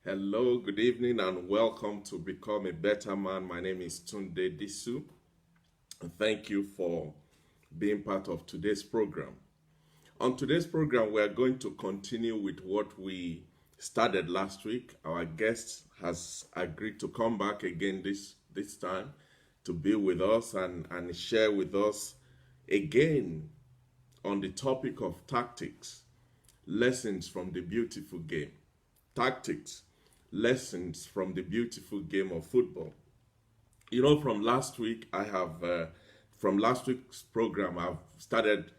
Hello, good evening, and welcome to Become a Better Man. My name is Tunde Disu, and thank you for being part of today's program. On today's program, we are going to continue with what we started last week. Our guest has agreed to come back again this time to be with us and share with us again on the topic of tactics, lessons from the beautiful game. Tactics, lessons from the beautiful game of football. You know, from last week's program, I've started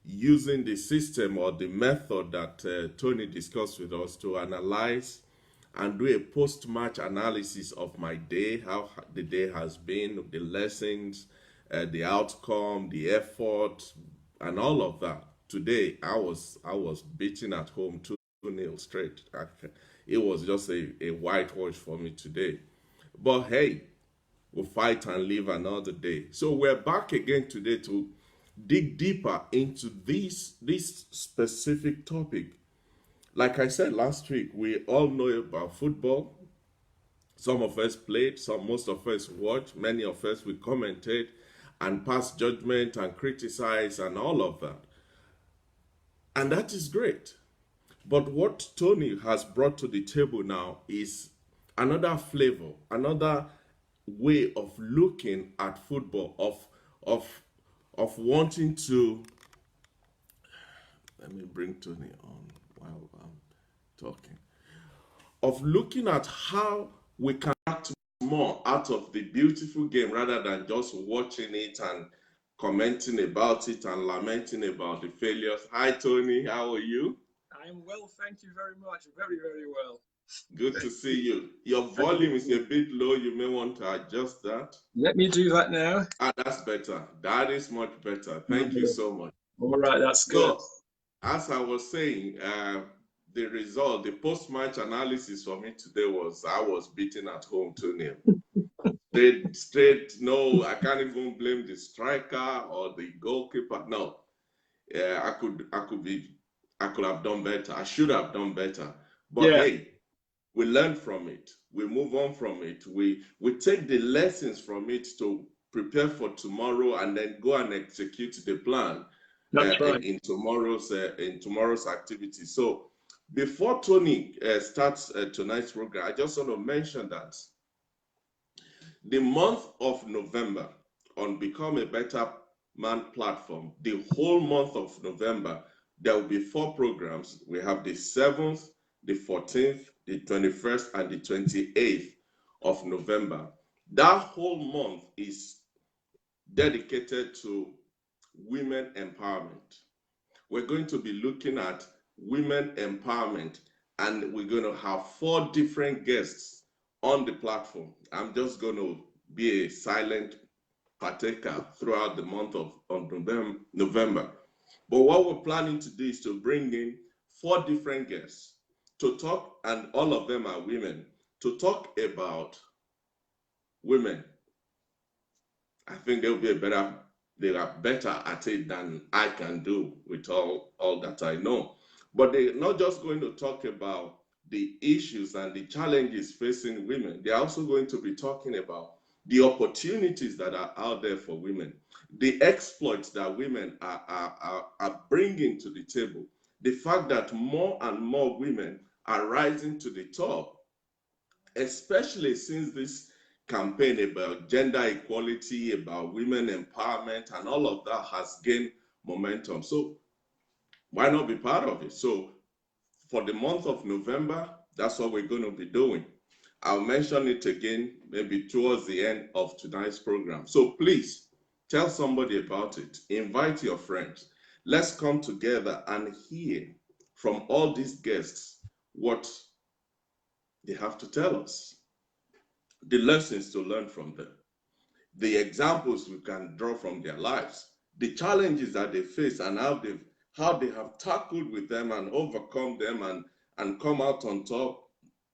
using the system or the method that Tony discussed with us to analyze and do a post-match analysis of my day, how the day has been, the lessons, the outcome, the effort, and all of that. Today, I was beaten at home 2-0 straight. It was just a whitewash for me today. But hey, we'll fight and live another day. So we're back again today to dig deeper into this specific topic. Like I said last week, we all know about football. Some of us played, most of us watched, many of us we commented and passed judgment and criticized and all of that. And that is great. But what Tony has brought to the table now is another flavor, another way of looking at football, of of wanting to. Let me bring Tony on while I'm talking. Of looking at how we can act more out of the beautiful game rather than just watching it and commenting about it and lamenting about the failures. Hi Tony, how are you? I am well, thank you very much. Very, very well. Good to see you. Your volume is a bit low. You may want to adjust that. Let me do that now. That's better. That is much better. Thank you so much. All right, that's good. So, as I was saying, the result, the post-match analysis for me today was I was beaten at home 2-0. Straight, no, I can't even blame the striker or the goalkeeper. No, I could have done better. I should have done better. But Yeah. hey, we learn from it. We move on from it. We take the lessons from it to prepare for tomorrow and then go and execute the plan That's right. in tomorrow's activity. So before Tony starts tonight's program, I just want to mention that the month of November on Become a Better Man platform, the whole month of November, there will be 4 programs. We have the 7th, the 14th, the 21st, and the 28th of November. That whole month is dedicated to women empowerment. We're going to be looking at women empowerment, and we're going to have 4 different guests on the platform. I'm just going to be a silent partaker throughout the month of November. But what we're planning to do is to bring in 4 different guests to talk, and all of them are women, to talk about women. I think they are better at it than I can do with all that I know. But they're not just going to talk about the issues and the challenges facing women. They're also going to be talking about the opportunities that are out there for women, the exploits that women are bringing to the table, the fact that more and more women are rising to the top, especially since this campaign about gender equality, about women empowerment, and all of that has gained momentum. So why not be part of it? So for the month of November, that's what we're going to be doing. I'll mention it again maybe towards the end of tonight's program. So please tell somebody about it. Invite your friends. Let's come together and hear from all these guests what they have to tell us, the lessons to learn from them, the examples we can draw from their lives, the challenges that they face and how they have tackled with them and overcome them and come out on top,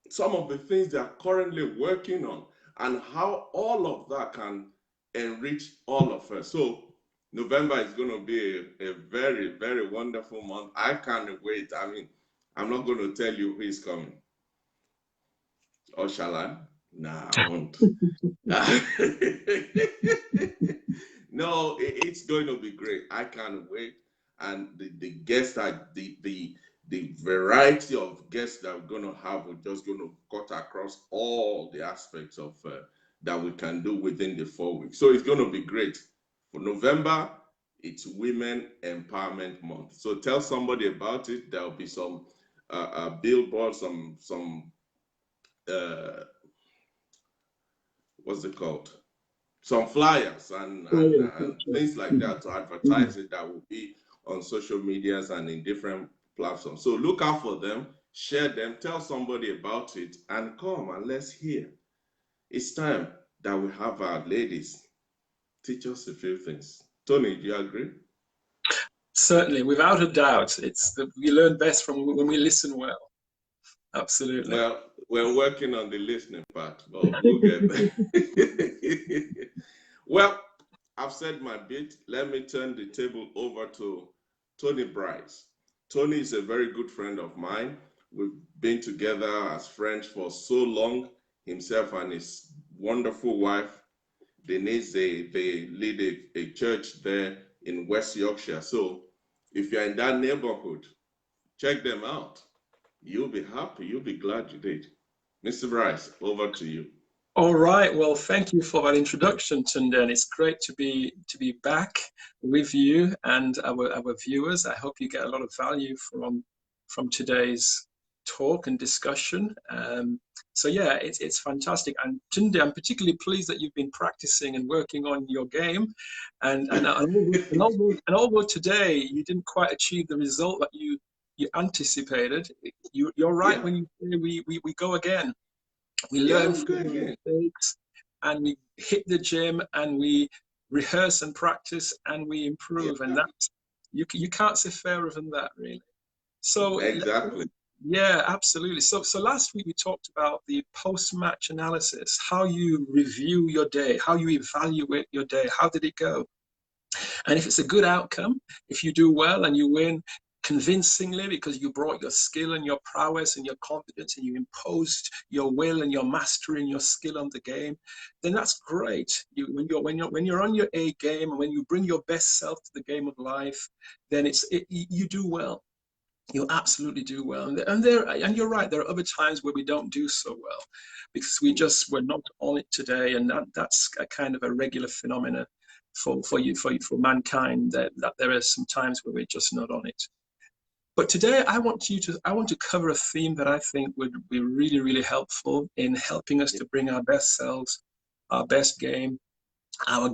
some of the things they are currently working on, and how all of that can enrich all of us. So November is going to be a very, very wonderful month. I can't wait. I mean, I'm not going to tell you who is coming. Or shall I? Nah, I won't. No, it's going to be great. I can't wait. And the guests are the variety of guests that we're going to have, we're just going to cut across all the aspects of that we can do within the 4 weeks. So it's going to be great. For November, it's Women Empowerment Month. So tell somebody about it. There'll be some billboards, some what's it called? Some flyers and things like that to advertise it that will be on social medias and in different platforms. So look out for them, share them, tell somebody about it, and come and let's hear. It's time that we have our ladies teach us a few things. Tony, do you agree? Certainly, without a doubt. We learn best from when we listen well. Absolutely. Well, we're working on the listening part, but we'll get there. Well, I've said my bit. Let me turn the table over to Tony Bryce. Tony is a very good friend of mine. We've been together as friends for so long. Himself and his wonderful wife, Denise, they lead a church there in West Yorkshire. So if you're in that neighborhood, check them out. You'll be happy. You'll be glad you did. Mr. Bryce, over to you. All right. Well, thank you for that introduction, Tunde. It's great to be back with you and our viewers. I hope you get a lot of value from today's talk and discussion. So yeah, it's fantastic. And Tunde, I'm particularly pleased that you've been practicing and working on your game. And although today you didn't quite achieve the result that you anticipated, you're right Yeah. when you say we go again. We Yeah, learn we go from our again. mistakes and we hit the gym and we rehearse and practice and we improve. And Yeah, that's, you can't say fairer than that, really. So, exactly. yeah, absolutely. So last week we talked about the post-match analysis, how you review your day, how you evaluate your day. How did it go? And if it's a good outcome, if you do well and you win convincingly because you brought your skill and your prowess and your confidence and you imposed your will and your mastery and your skill on the game, then that's great. When you're on your A game and when you bring your best self to the game of life, then you do well. You absolutely do well, and you're right. There are other times where we don't do so well because we're not on it today, and that's a kind of a regular phenomenon for mankind. That there are some times where we're just not on it. But today I want to cover a theme that I think would be really, really helpful in helping us to bring our best selves, our best game, our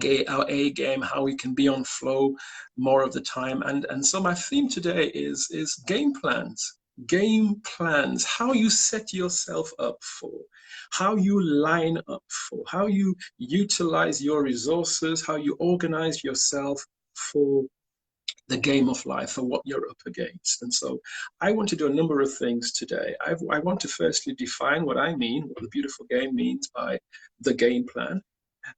A game, how we can be on flow more of the time. And so my theme today is game plans. Game plans, how you set yourself up for, how you line up for, how you utilize your resources, how you organize yourself for the game of life, for what you're up against. And so I want to do a number of things today. I want to firstly define what I mean, what the beautiful game means by the game plan.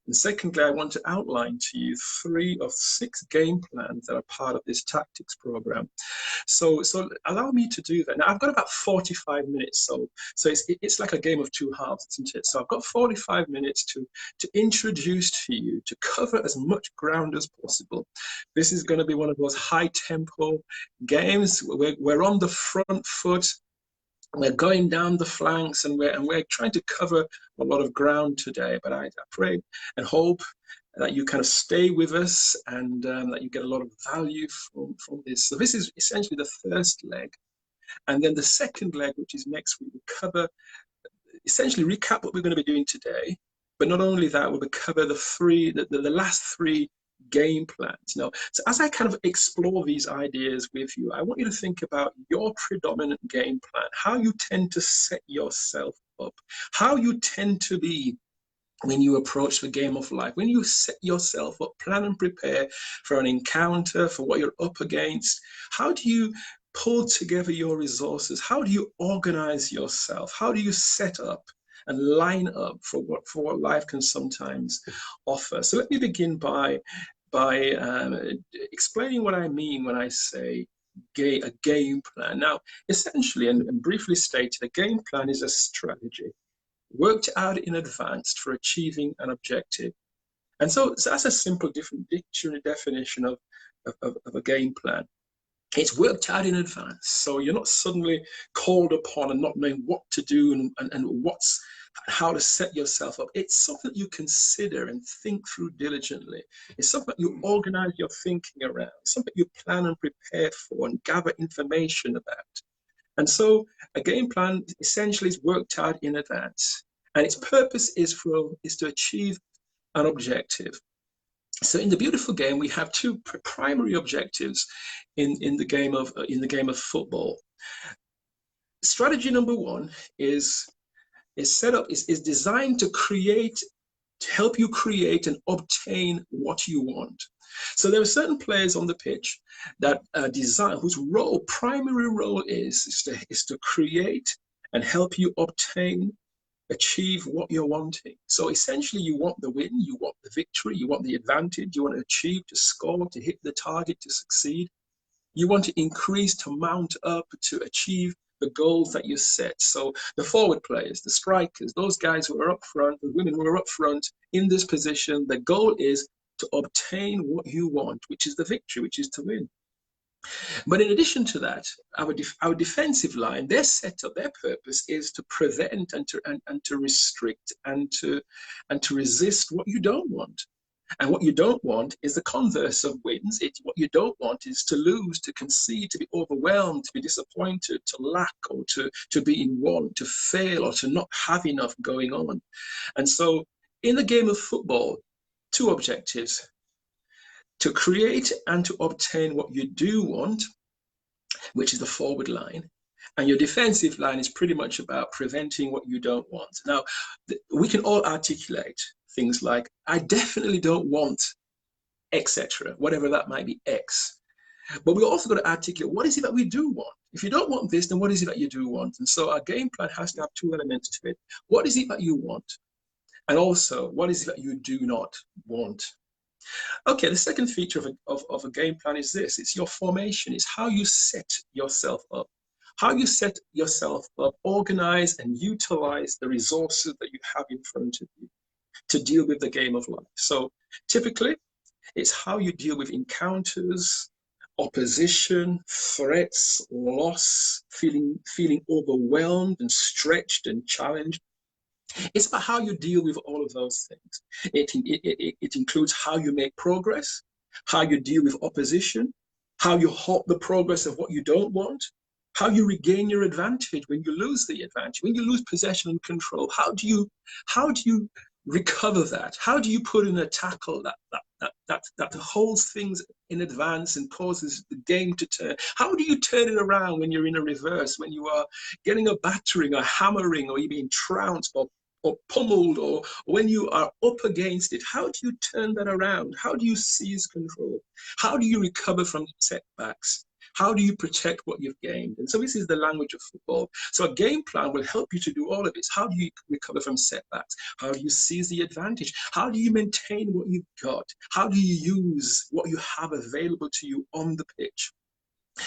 And secondly, I want to outline to you 3 of 6 game plans that are part of this tactics program. So allow me to do that. Now I've got about 45 minutes, so it's like a game of 2 halves, isn't it? So I've got 45 minutes to introduce to you, to cover as much ground as possible. This is going to be one of those high tempo games. We're on the front foot. We're going down the flanks and we're trying to cover a lot of ground today. But I pray and hope that you kind of stay with us and that you get a lot of value from this. So this is essentially the first leg. And then the second leg, which is next week, we'll cover, essentially recap what we're going to be doing today. But not only that, we'll cover the last 3 game plans. Now, so as I kind of explore these ideas with you, I want you to think about your predominant game plan, how you tend to set yourself up, how you tend to be when you approach the game of life, when you set yourself up, plan and prepare for an encounter, for what you're up against. How do you pull together your resources? How do you organize yourself? How do you set up and line up for what life can sometimes offer? So let me begin by explaining what I mean when I say a game plan. Now, essentially, and briefly stated, a game plan is a strategy. worked out in advance for achieving an objective. And so that's a simple different dictionary definition of a game plan. It's worked out in advance. So you're not suddenly called upon and not knowing what to do and how to set yourself up. It's something that you consider and think through diligently. It's something that you organize your thinking around. It's something you plan and prepare for and gather information about. And so a game plan essentially is worked out in advance. And its purpose is to achieve an objective. So in the Beuatiful game, we have two primary objectives in the game of football. Strategy number one is designed to help you create and obtain what you want. So there are certain players on the pitch that whose primary role is to create and help you achieve what you're wanting. So essentially, you want the win, you want the victory, you want the advantage, you want to achieve, to score, to hit the target, to succeed. You want to increase, to mount up, to achieve the goals that you set. So the forward players, the strikers, those guys who are up front, the women who are up front in this position, the goal is to obtain what you want, which is the victory, which is to win. But in addition to that, our defensive line, their setup, their purpose is to prevent and to restrict and to resist what you don't want. And what you don't want is the converse of wins. What you don't want is to lose, to concede, to be overwhelmed, to be disappointed, to lack, or to be in want, to fail, or to not have enough going on. And so in the game of football, two objectives: to create and to obtain what you do want, which is the forward line. And your defensive line is pretty much about preventing what you don't want. Now, we can all articulate things like, I definitely don't want, etc., whatever that might be, X. But we also got to articulate, what is it that we do want? If you don't want this, then what is it that you do want? And so our game plan has to have two elements to it. What is it that you want? And also, what is it that you do not want? Okay, the second feature of a game plan is this. It's your formation. It's how you set yourself up. How you set yourself up, organize and utilize the resources that you have in front of you to deal with the game of life. So typically, it's how you deal with encounters, opposition, threats, loss, feeling overwhelmed and stretched and challenged. It's about how you deal with all of those things. It includes how you make progress, how you deal with opposition, how you halt the progress of what you don't want, how you regain your advantage when you lose the advantage, when you lose possession and control. How do you recover that? How do you put in a tackle that holds things in advance and causes the game to turn? How do you turn it around when you're in a reverse, when you are getting a battering, a hammering, or you're being trounced or pummeled, or when you are up against it? How do you turn that around? How do you seize control? How do you recover from setbacks? How do you protect what you've gained? And so this is the language of football. So a game plan will help you to do all of this. How do you recover from setbacks? How do you seize the advantage? How do you maintain what you've got? How do you use what you have available to you on the pitch?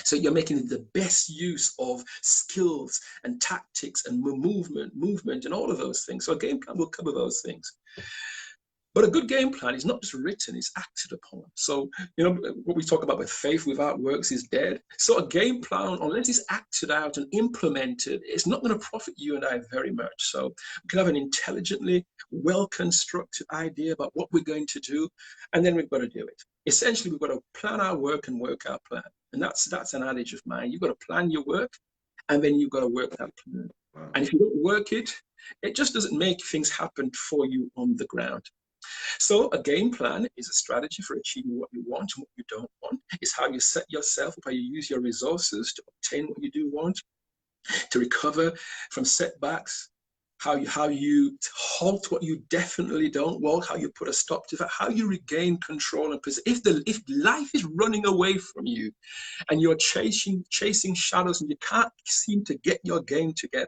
So you're making the best use of skills and tactics and movement and all of those things. So a game plan will cover those things. But a good game plan is not just written, it's acted upon. So, what we talk about with faith without works is dead. So a game plan, unless it's acted out and implemented, it's not going to profit you and I very much. So we can have an intelligently well-constructed idea about what we're going to do, and then we've got to do it. Essentially, we've got to plan our work and work our plan. And that's an adage of mine. You've got to plan your work, and then you've got to work that plan. Wow. And if you don't work it, it just doesn't make things happen for you on the ground. So a game plan is a strategy for achieving what you want and what you don't want. It's how you set yourself up, how you use your resources to obtain what you do want, to recover from setbacks, how you halt what you definitely don't want, how you put a stop to that, how you regain control. And if life is running away from you and you're chasing shadows and you can't seem to get your game together,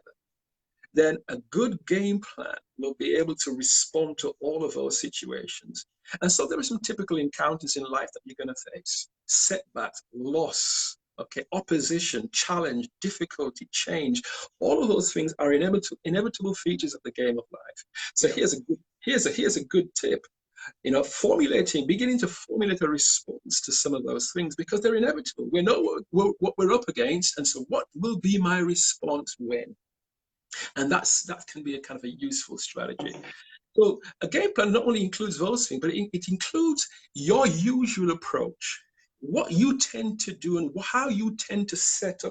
then a good game plan will be able to respond to all of those situations. And so there are some typical encounters in life that you're going to face: setbacks, loss, Okay, opposition, challenge, difficulty, change, all of those things are inevitable features of the game of life. So Yeah. here's a good tip. Beginning to formulate a response to some of those things, because they're inevitable. We know what we're up against, and so what will be my response when? And that can be a kind of a useful strategy. So a game plan not only includes those things, but it includes your usual approach, what you tend to do, and how you tend to set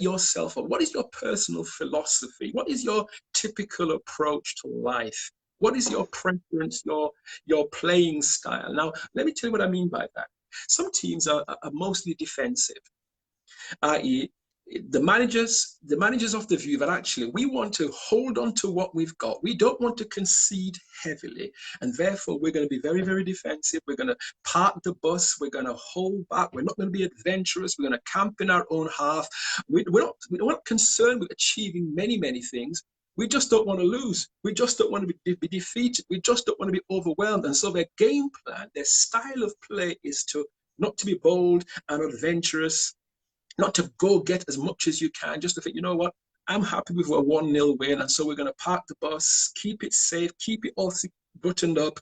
yourself up. What is your personal philosophy? What is your typical approach to life? What is your preference, your playing style? Now, let me tell you what I mean by that. Some teams are mostly defensive, i.e., the managers of the view that actually we want to hold on to what we've got. We don't want to concede heavily, and therefore we're going to be very, very defensive. We're going to park the bus. We're going to hold back. We're not going to be adventurous. We're going to camp in our own half. We're not concerned with achieving many, many things. We just don't want to lose. We just don't want to be defeated. We just don't want to be overwhelmed. And so their game plan, their style of play is not to be bold and adventurous, not to go get as much as you can, just to think, you know what, I'm happy with a 1-0 win, and so we're going to park the bus, keep it safe, keep it all buttoned up.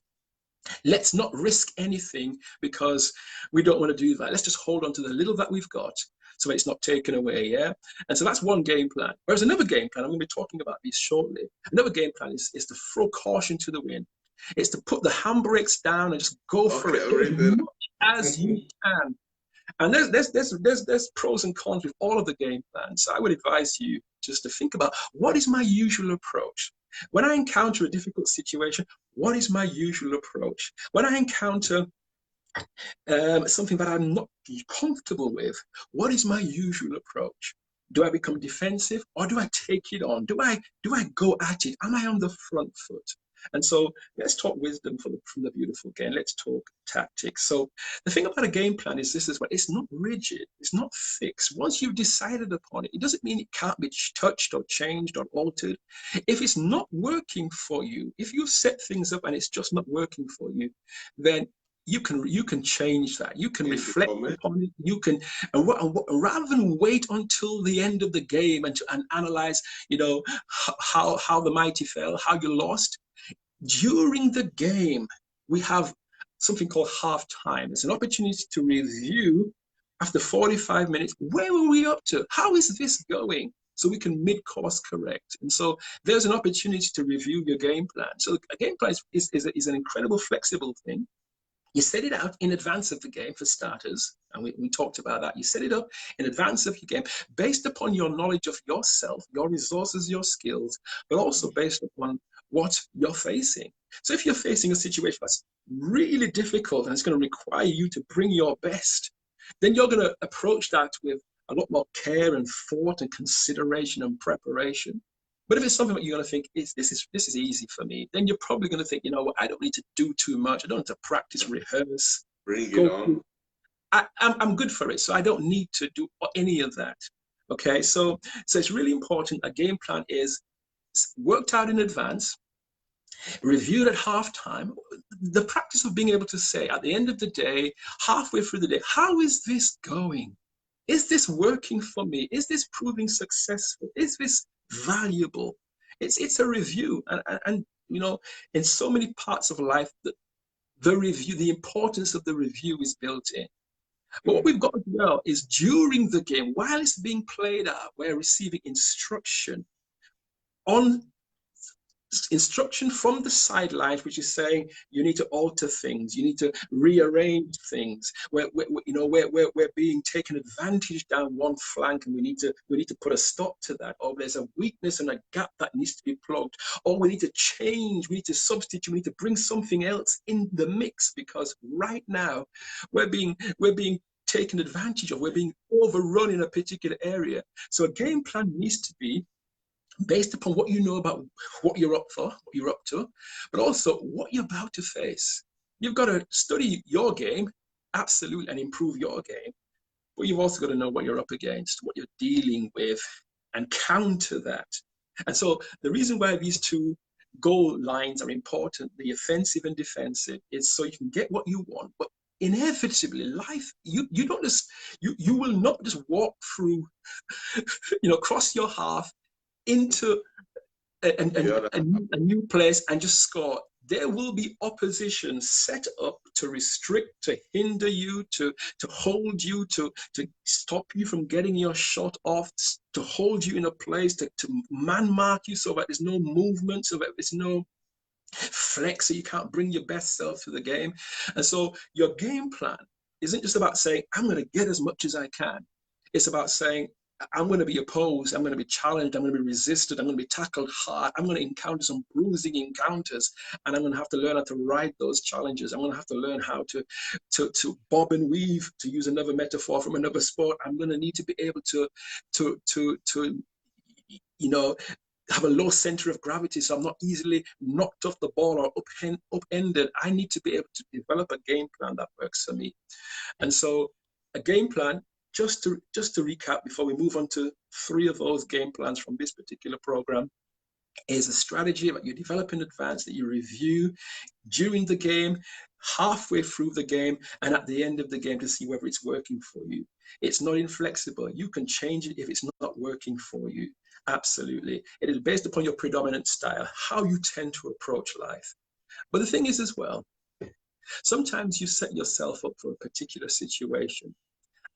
Let's not risk anything because we don't want to do that. Let's just hold on to the little that we've got so it's not taken away, yeah? And so that's one game plan. Whereas another game plan, I'm going to be talking about these shortly, another game plan is to throw caution to the wind. It's to put the handbrakes down and just go for it as much as you can. And there's pros and cons with all of the game plans. So I would advise you just to think about, what is my usual approach? When I encounter a difficult situation, what is my usual approach? When I encounter something that I'm not comfortable with, what is my usual approach? Do I become defensive, or do I take it on? Do I go at it? Am I on the front foot? And so let's talk wisdom from the beautiful game. Let's talk tactics. So the thing about a game plan is this: it's not rigid, it's not fixed. Once you've decided upon it, it doesn't mean it can't be touched or changed or altered. If it's not working for you, if you've set things up and it's just not working for you, then you can change that. You can reflect upon it. You can, and rather than wait until the end of the game and analyze, how the mighty fell, how you lost. During the game, we have something called halftime. It's an opportunity to review after 45 minutes. Where were we up to? How is this going? So we can mid-course correct. And so there's an opportunity to review your game plan. So a game plan is an incredible flexible thing. You set it out in advance of the game, for starters, and we talked about that. You set it up in advance of your game based upon your knowledge of yourself, your resources, your skills, but also based upon what you're facing. So if you're facing a situation that's really difficult and it's going to require you to bring your best, then you're going to approach that with a lot more care and thought and consideration and preparation. But if it's something that you're going to think, this is easy for me, then you're probably going to think, you know what, I don't need to do too much. I don't need to practice, rehearse. Bring it on. I'm good for it, so I don't need to do any of that. Okay, so it's really important. A game plan is worked out in advance, reviewed at halftime. The practice of being able to say at the end of the day, halfway through the day, how is this going? Is this working for me? Is this proving successful? Is this valuable? It's a review, and in so many parts of life, the review, the importance of the review is built in. But what we've got as well is during the game, while it's being played out, we're receiving instruction from the sidelines, which is saying you need to alter things, you need to rearrange things. We're being taken advantage down one flank, and we need to put a stop to that. Or there's a weakness and a gap that needs to be plugged. Or we need to change, we need to substitute, we need to bring something else in the mix, because right now we're being taken advantage of, we're being overrun in a particular area. So a game plan needs to be based upon what you know about what you're up for, what you're up to, but also what you're about to face. You've got to study your game, absolutely, and improve your game. But you've also got to know what you're up against, what you're dealing with, and counter that. And so the reason why these two goal lines are important, the offensive and defensive, is so you can get what you want, but inevitably life, you don't just, you will not just walk through, cross your path into a new place and just score. There will be opposition set up to restrict, to hinder you, to hold you, to stop you from getting your shot off, to hold you in a place, to man mark you so that there's no movement, so that there's no flex, so you can't bring your best self to the game. And so your game plan isn't just about saying, I'm going to get as much as I can. It's about saying, I'm going to be opposed, I'm going to be challenged, I'm going to be resisted, I'm going to be tackled hard, I'm going to encounter some bruising encounters, and I'm going to have to learn how to ride those challenges. I'm going to have to learn how to bob and weave, to use another metaphor from another sport. I'm going to need to be able to have a low center of gravity, so I'm not easily knocked off the ball or upended. I need to be able to develop a game plan that works for me. And so a game plan, just to recap before we move on to 3 of those game plans from this particular program, is a strategy that you develop in advance, that you review during the game, halfway through the game, and at the end of the game to see whether it's working for you. It's not inflexible. You can change it if it's not working for you. Absolutely. It is based upon your predominant style, how you tend to approach life. But the thing is as well, sometimes you set yourself up for a particular situation,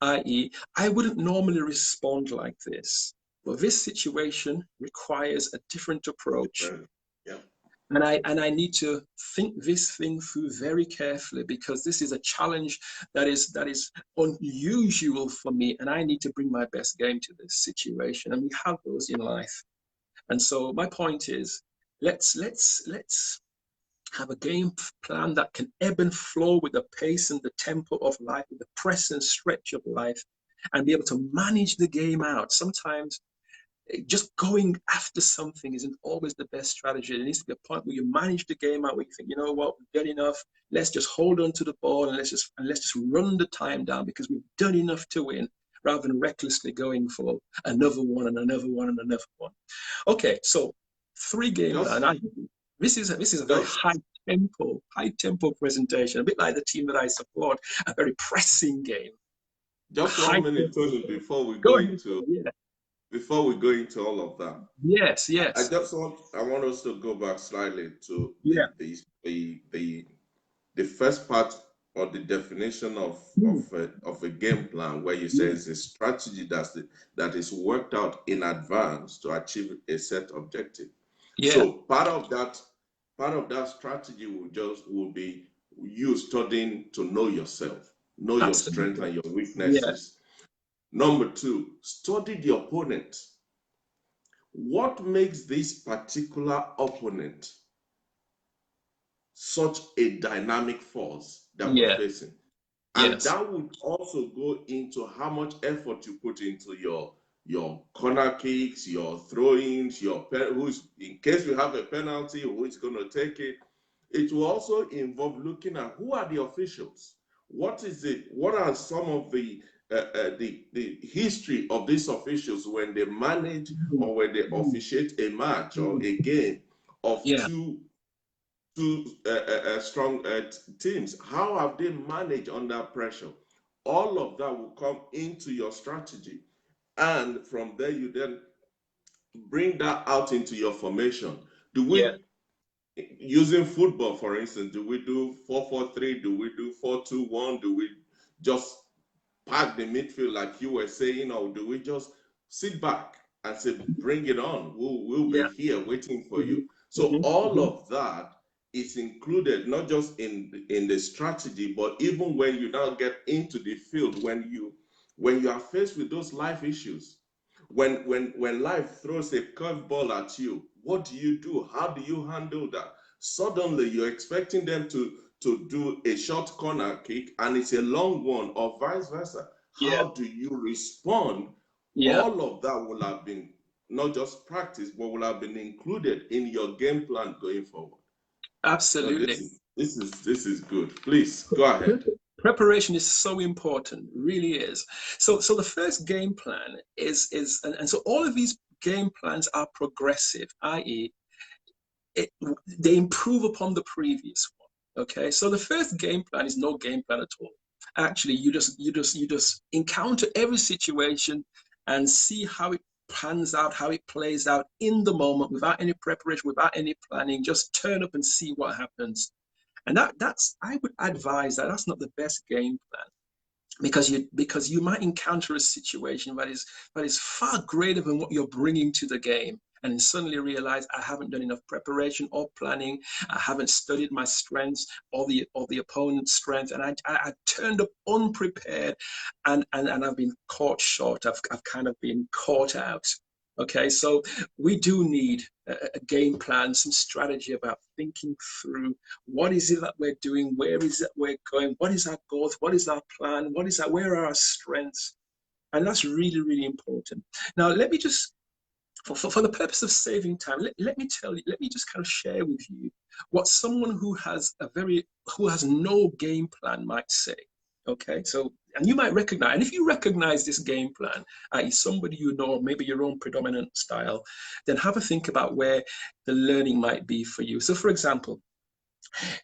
i.e., I wouldn't normally respond like this, but this situation requires a different approach. Yeah. And I need to think this thing through very carefully, because this is a challenge that is unusual for me, and I need to bring my best game to this situation. And we have those in life. And so my point is, let's have a game plan that can ebb and flow with the pace and the tempo of life, with the press and stretch of life, and be able to manage the game out. Sometimes just going after something isn't always the best strategy. There needs to be a point where you manage the game out, where you think, you know what, we've done enough. Let's just hold on to the ball, and let's just run the time down, because we've done enough to win, rather than recklessly going for another one and another one and another one. Okay, so 3 game plan. This is a very high tempo presentation, a bit like the team that I support, a very pressing game. Just 1 minute, Tony, before we go into all of that. Yes. I want us to go back slightly to the first part, or the definition of a game plan, where you say it's a strategy that is worked out in advance to achieve a set objective. Yeah. So part of that strategy will be you studying to know yourself, know your strengths and your weaknesses. Yeah. Number 2, study the opponent. What makes this particular opponent such a dynamic force that we're facing? And that would also go into how much effort you put into your corner kicks, your throw-ins, in case you have a penalty, who is going to take it. It will also involve looking at who are the officials. What are some of the history of these officials when they manage or when they officiate a match or a game of two strong teams? How have they managed under pressure? All of that will come into your strategy, and from there you then bring that out into your formation. Using football, for instance, do we do 4-4-3? Do we do 4-2-1? Do we just pack the midfield like you were saying, or do we just sit back and say, bring it on, we'll be here waiting for you? So all of that is included, not just in the strategy, but even when you now get into the field, when you are faced with those life issues, when life throws a curveball at you, what do you do? How do you handle that? Suddenly you're expecting them to do a short corner kick and it's a long one, or vice versa. How do you respond? All of that will have been not just practice, but will have been included in your game plan going forward. Absolutely. So this is good. Please go ahead. Preparation is so important, really is. So the first game plan is and so all of these game plans are progressive, i.e., they improve upon the previous one. Okay, so the first game plan is no game plan at all. Actually, you just encounter every situation and see how it pans out, how it plays out in the moment, without any preparation, without any planning. Just turn up and see what happens. And that's I would advise that that's not the best game plan, because you might encounter a situation that is far greater than what you're bringing to the game, and suddenly realize I haven't done enough preparation or planning. I haven't studied my strengths or the opponent's strength, and I turned up unprepared, and I've been caught short. I've kind of been caught out. Okay, so we do need a game plan, some strategy about thinking through what is it that we're doing, where is it we're going, what is our goal, what is our plan, where are our strengths, and that's really, really important. Now, let me just, for the purpose of saving time, let me just kind of share with you what someone who has no game plan might say. Okay, so, and you might recognize, and if you recognize this game plan, i.e. somebody you know, maybe your own predominant style, then have a think about where the learning might be for you. So for example,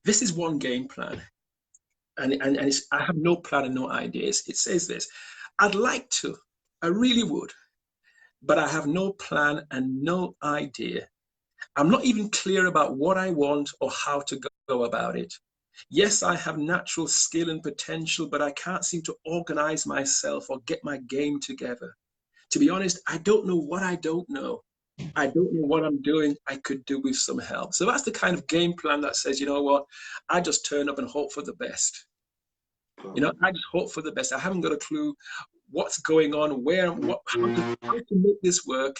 this is one game plan, and I have no plan and no ideas. It says this: I'd like to, I really would, but I have no plan and no idea. I'm not even clear about what I want or how to go about it. Yes, I have natural skill and potential, but I can't seem to organize myself or get my game together. To be honest, I don't know what I don't know. I don't know what I'm doing. I could do with some help. So that's the kind of game plan that says, you know what, I just turn up and hope for the best. I just hope for the best. I haven't got a clue what's going on, how to make this work.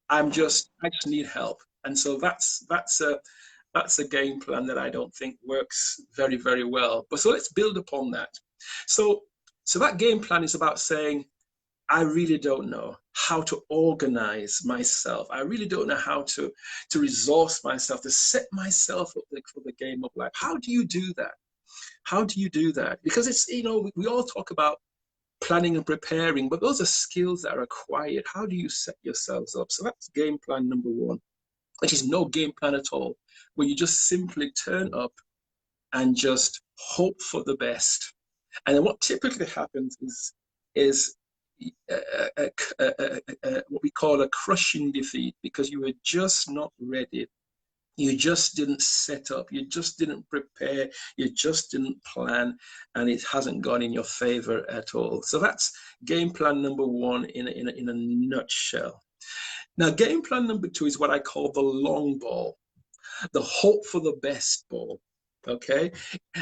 I just need help. And so that's a game plan that I don't think works very, very well. But so let's build upon that. So that game plan is about saying, I really don't know how to organize myself. I really don't know how to resource myself, to set myself up for the game of life. How do you do that? How do you do that? Because it's, we all talk about planning and preparing, but those are skills that are acquired. How do you set yourselves up? So that's game plan number one, which is no game plan at all, where you just simply turn up and just hope for the best. And then what typically happens is what we call a crushing defeat, because you were just not ready. You just didn't set up, you just didn't prepare, you just didn't plan, and it hasn't gone in your favor at all. So that's game plan number one in a nutshell. Now, game plan number two is what I call the long ball, the hope for the best ball. Okay,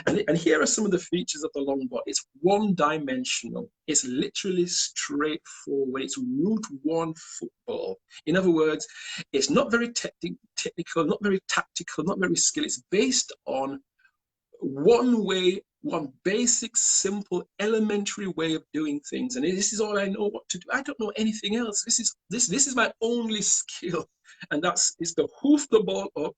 and here are some of the features of the long ball. It's one-dimensional. It's literally straightforward. It's route one football. In other words, it's not very technical, not very tactical, not very skilled. It's based on one basic, simple, elementary way of doing things. And this is all I know what to do. I don't know anything else. This is my only skill, and is to hoof the ball up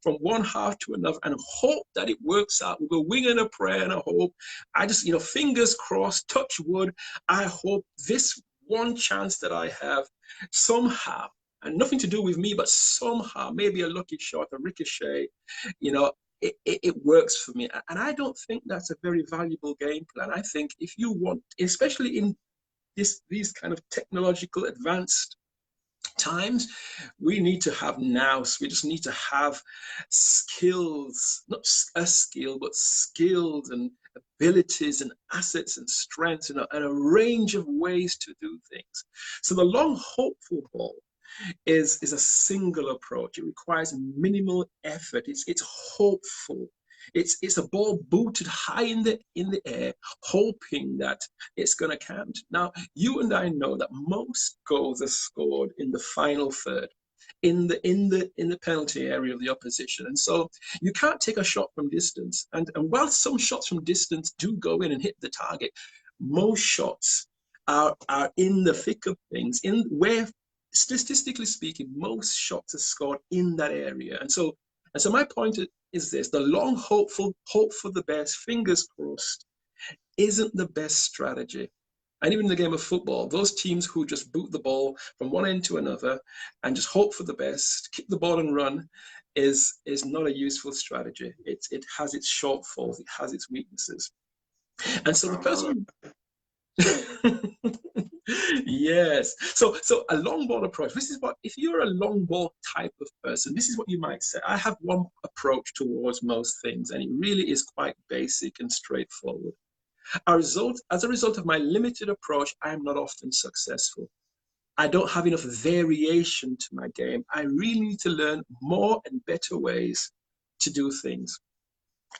from one half to another and hope that it works out with a wing and a prayer and a hope. I just, fingers crossed, touch wood. I hope this one chance that I have somehow, and nothing to do with me, but somehow, maybe a lucky shot, a ricochet, it works for me. And I don't think that's a very valuable game plan. I think if you want, especially in these kind of technological advanced times, we need to have nous. We just need to have skills, not a skill, but skills and abilities and assets and strengths, and a range of ways to do things. So the long hopeful ball is a single approach. It requires minimal effort. It's hopeful. It's a ball booted high in the air, hoping that it's going to count. Now, you and I know that most goals are scored in the final third, in the penalty area of the opposition, and so you can't take a shot from distance. And while some shots from distance do go in and hit the target, most shots are in the thick of things, in where, statistically speaking, most shots are scored in that area. And so my point is this: the long hope for the best, fingers crossed, isn't the best strategy. And even in the game of football, those teams who just boot the ball from one end to another and just hope for the best, kick the ball and run, is not a useful strategy. It has its shortfalls, it has its weaknesses. And so the person yes. So a long ball approach. This is what, if you're a long ball type of person, this is what you might say. I have one approach towards most things, and it really is quite basic and straightforward. As a result of my limited approach, I am not often successful. I don't have enough variation to my game. I really need to learn more and better ways to do things.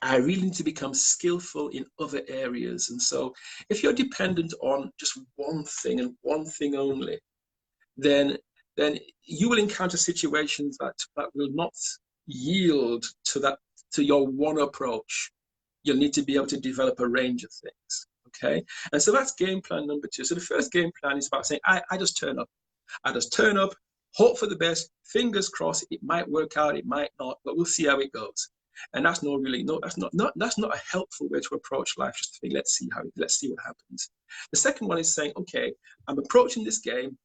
I really need to become skillful in other areas. And so if you're dependent on just one thing and one thing only, then you will encounter situations that will not yield to your one approach. You'll need to be able to develop a range of things. Okay. And so that's game plan number 2. So the first game plan is about saying, I just turn up. I just turn up, hope for the best, fingers crossed. It might work out, it might not, but we'll see how it goes. And that's not a helpful way to approach life. Just to think, let's see what happens. The second one is saying, okay, I'm approaching this game.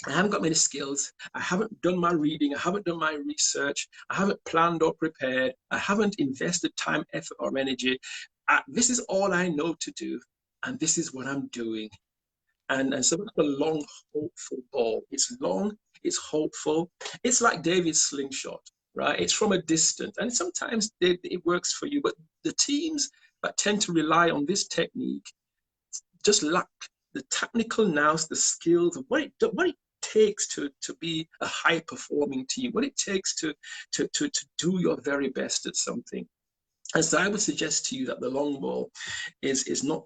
I haven't got many skills. I haven't done my reading. I haven't done my research. I haven't planned or prepared. I haven't invested time, effort, or energy. This is all I know to do, and this is what I'm doing. And so that's a long, hopeful ball. It's long, it's hopeful. It's like David's slingshot, right? It's from a distance. And sometimes it works for you, but the teams that tend to rely on this technique just lack the technical nous, the skills, what it takes to be a high-performing team, what it takes to do your very best at something. And so I would suggest to you that the long ball is not,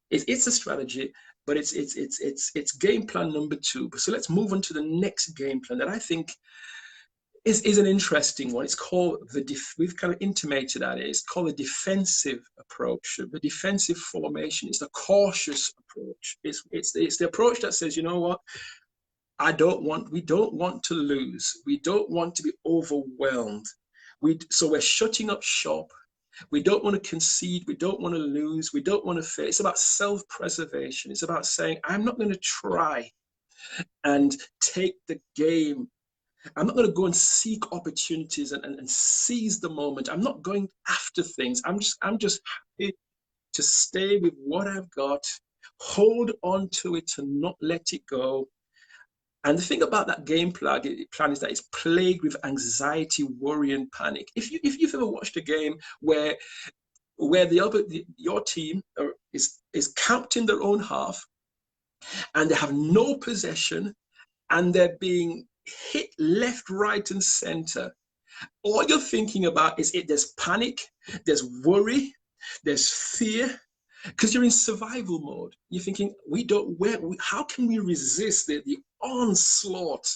it's a strategy, but it's game plan number 2. So let's move on to the next game plan that I think is an interesting one. It's called we've kind of intimated that it's called a defensive approach. The defensive formation is the cautious approach. It's the approach that says, you know what, we don't want to lose. We don't want to be overwhelmed. So we're shutting up shop. We don't want to concede. We don't want to lose. We don't want to fail. It's about self-preservation. It's about saying, I'm not going to try and take the game. I'm not going to go and seek opportunities and seize the moment. I'm not going after things. I'm just happy to stay with what I've got, hold on to it, to not let it go. And the thing about that game plan is that it's plagued with anxiety, worry, and panic. If you've ever watched a game where your team is camped in their own half, and they have no possession, and they're being hit left, right, and center, all you're thinking about is there's panic, there's worry, there's fear, because you're in survival mode. You're thinking, how can we resist the onslaught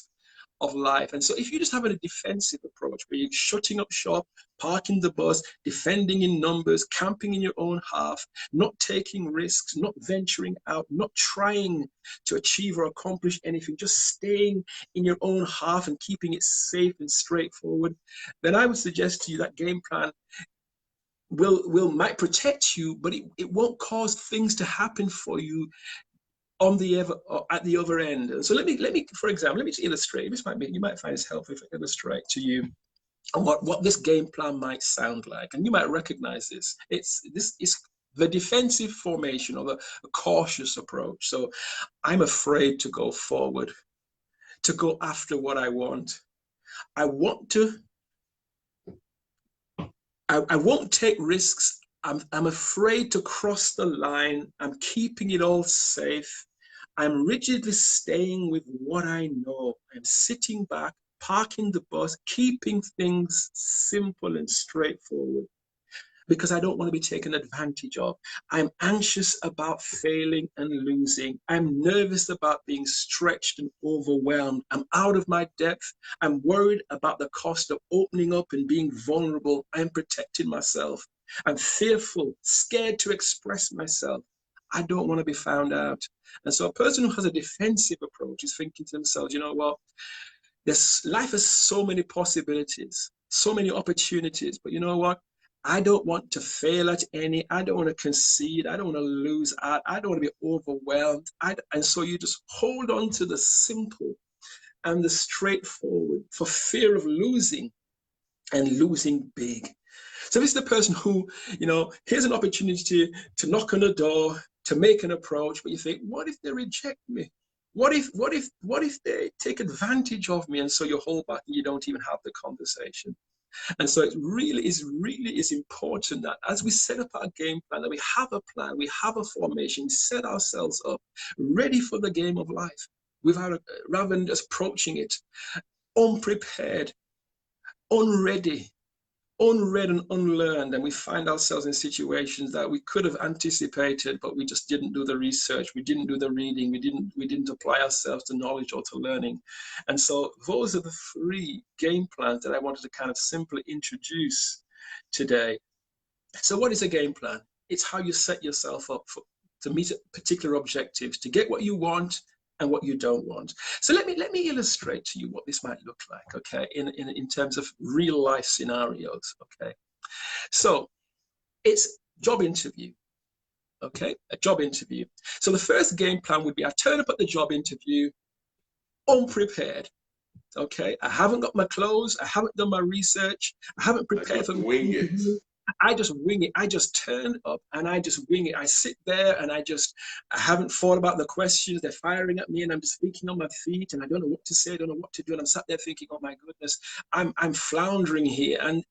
of life? And so if you just have a defensive approach where you're shutting up shop, parking the bus, defending in numbers, camping in your own half, not taking risks, not venturing out, not trying to achieve or accomplish anything, just staying in your own half and keeping it safe and straightforward, then I would suggest to you that game plan might protect you, but it won't cause things to happen for you at the other end. And so let me for example, let me illustrate. You might find this helpful if I illustrate to you what this game plan might sound like, and you might recognize this. This is the defensive formation, or a cautious approach. So I'm afraid to go forward, to go after what I want. I won't take risks. I'm afraid to cross the line. I'm keeping it all safe. I'm rigidly staying with what I know. I'm sitting back, parking the bus, keeping things simple and straightforward, because I don't want to be taken advantage of. I'm anxious about failing and losing. I'm nervous about being stretched and overwhelmed. I'm out of my depth. I'm worried about the cost of opening up and being vulnerable. I'm protecting myself. I'm fearful, scared to express myself. I don't want to be found out. And so a person who has a defensive approach is thinking to themselves, you know what? Life has so many possibilities, so many opportunities, but you know what? I don't want to fail at any. I don't want to concede. I don't want to lose out. I don't want to be overwhelmed. And so you just hold on to the simple and the straightforward for fear of losing and losing big. So this is the person who, here's an opportunity to knock on a door, to make an approach, but you think, what if they reject me? What if they take advantage of me? And so you hold back and you don't even have the conversation. And so it really is important that as we set up our game plan, that we have a plan, we have a formation, set ourselves up, ready for the game of life, rather than just approaching it unprepared, unready, unread and unlearned, and we find ourselves in situations that we could have anticipated, but we just didn't do the research, we didn't do the reading, we didn't apply ourselves to knowledge or to learning. And so those are the 3 game plans that I wanted to kind of simply introduce today. So what is a game plan? It's how you set yourself up to meet particular objectives, to get what you want and what you don't want. So let me illustrate to you what this might look like, okay, in terms of real life scenarios, okay. So it's job interview, okay, a job interview. So the first game plan would be I turn up at the job interview unprepared, okay. I haven't got my clothes, I haven't done my research, I haven't prepared for wing it. I just wing it. I just turn up and I just wing it. I sit there and I haven't thought about the questions. They're firing at me and I'm just thinking on my feet and I don't know what to say. I don't know what to do. And I'm sat there thinking, oh my goodness, I'm floundering here. And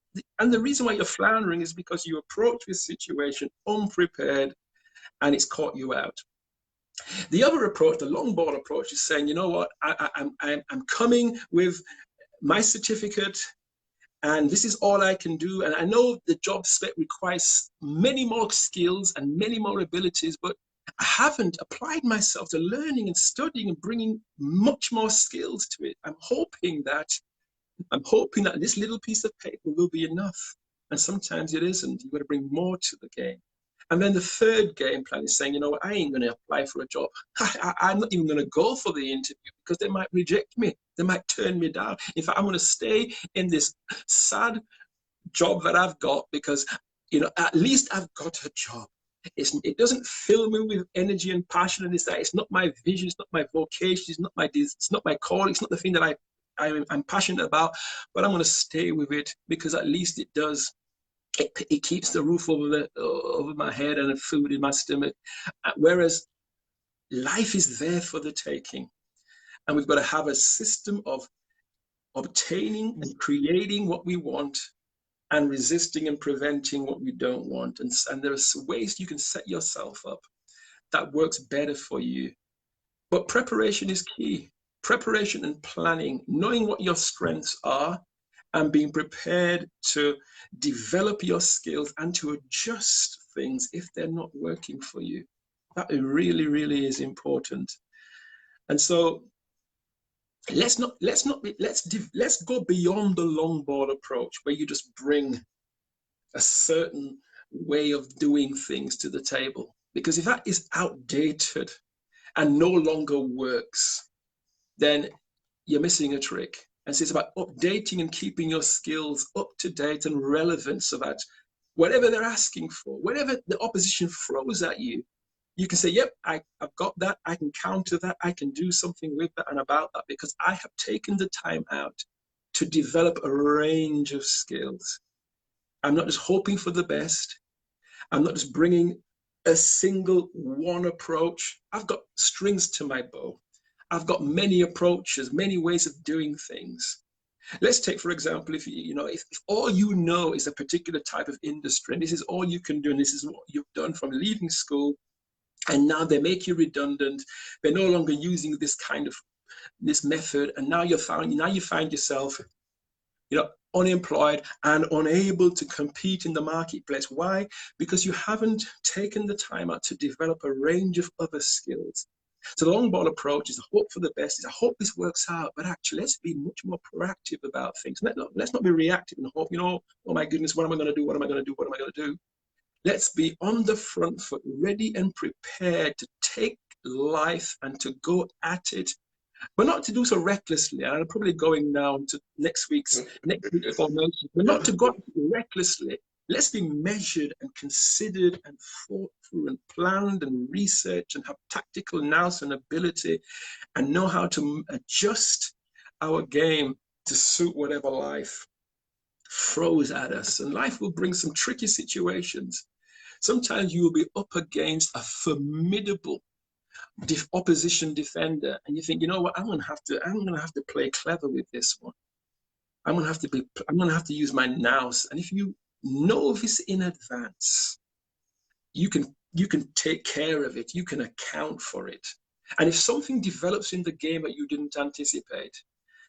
the reason why you're floundering is because you approach this situation unprepared and it's caught you out. The other approach, the long ball approach, is saying, you know what, I'm coming with my certificate, and this is all I can do. And I know the job spec requires many more skills and many more abilities, but I haven't applied myself to learning and studying and bringing much more skills to it. I'm hoping that this little piece of paper will be enough. And sometimes it isn't. You've got to bring more to the game. And then the third game plan is saying, you know what, I ain't going to apply for a job. I'm not even going to go for the interview because they might reject me. They might turn me down. In fact, I'm going to stay in this sad job that I've got because, at least I've got a job. It doesn't fill me with energy and passion, and it's not my vision, it's not my vocation, it's not my calling, it's not the thing that I'm passionate about, but I'm going to stay with it because at least it does. It keeps the roof over my head and the food in my stomach. Whereas life is there for the taking. And we've got to have a system of obtaining and creating what we want and resisting and preventing what we don't want. And there are ways you can set yourself up that works better for you. But preparation is key. Preparation and planning, knowing what your strengths are, and being prepared to develop your skills and to adjust things if they're not working for you. That really, really is important. And so let's go beyond the long ball approach where you just bring a certain way of doing things to the table. Because if that is outdated and no longer works, then you're missing a trick. And so it's about updating and keeping your skills up to date and relevant so that whatever they're asking for, whatever the opposition throws at you, you can say, yep, I've got that, I can counter that, I can do something with that and about that because I have taken the time out to develop a range of skills. I'm not just hoping for the best. I'm not just bringing a single one approach. I've got strings to my bow. I've got many approaches, many ways of doing things. Let's take, for example, if all you know is a particular type of industry, and this is all you can do, and this is what you've done from leaving school, and now they make you redundant. They're no longer using this method, and now you find yourself, unemployed and unable to compete in the marketplace. Why? Because you haven't taken the time out to develop a range of other skills. So the long ball approach is a hope for the best. I hope this works out, but actually let's be much more proactive about things. Let's not be reactive and hope, oh my goodness, what am I going to do? What am I going to do? What am I going to do? Let's be on the front foot, ready and prepared to take life and to go at it, but not to do so recklessly. And I'm probably going now to next week's formation, but not to go recklessly, Let's be measured and considered and thought through and planned and researched and have tactical nous and ability and know how to adjust our game to suit whatever life throws at us. And life will bring some tricky situations. Sometimes you will be up against a formidable opposition defender, and you think, you know what, I'm gonna have to play clever with this one. I'm gonna have to use my nous. And if you know this in advance, you can take care of it, you can account for it. And if something develops in the game that you didn't anticipate,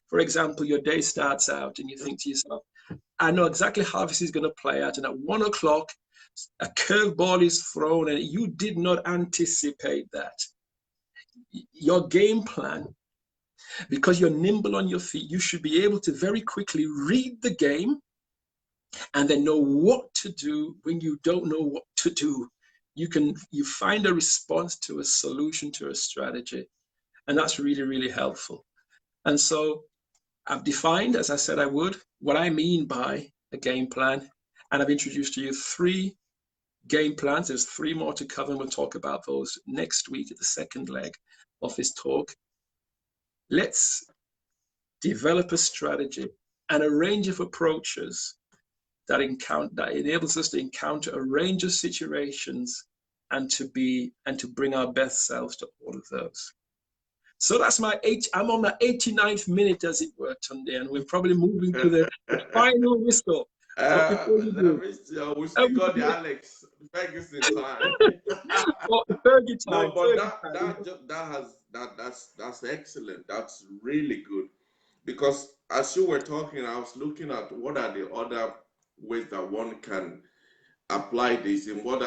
for example, your day starts out and you think to yourself, I know exactly how this is going to play out, and at 1 o'clock a curveball is thrown and you did not anticipate that. Your game plan, because you're nimble on your feet, you should be able to very quickly read the game and then know what to do when you don't know what to do. You find a response to a solution, to a strategy, and that's really, really helpful. And so I've defined, as I said I would, what I mean by a game plan, and I've introduced to you 3 game plans. There's 3 more to cover, and we'll talk about those next week at the second leg of this talk. Let's develop a strategy and a range of approaches that enables us to encounter a range of situations and to bring our best selves to all of those. So that's I'm on my 89th minute, as it were, Tunde, and we're probably moving to the final whistle. We still got the Alex Ferguson time. Fergie time. No, but that's excellent. That's really good, because as you were talking, I was looking at what are the other ways that one can apply this, in what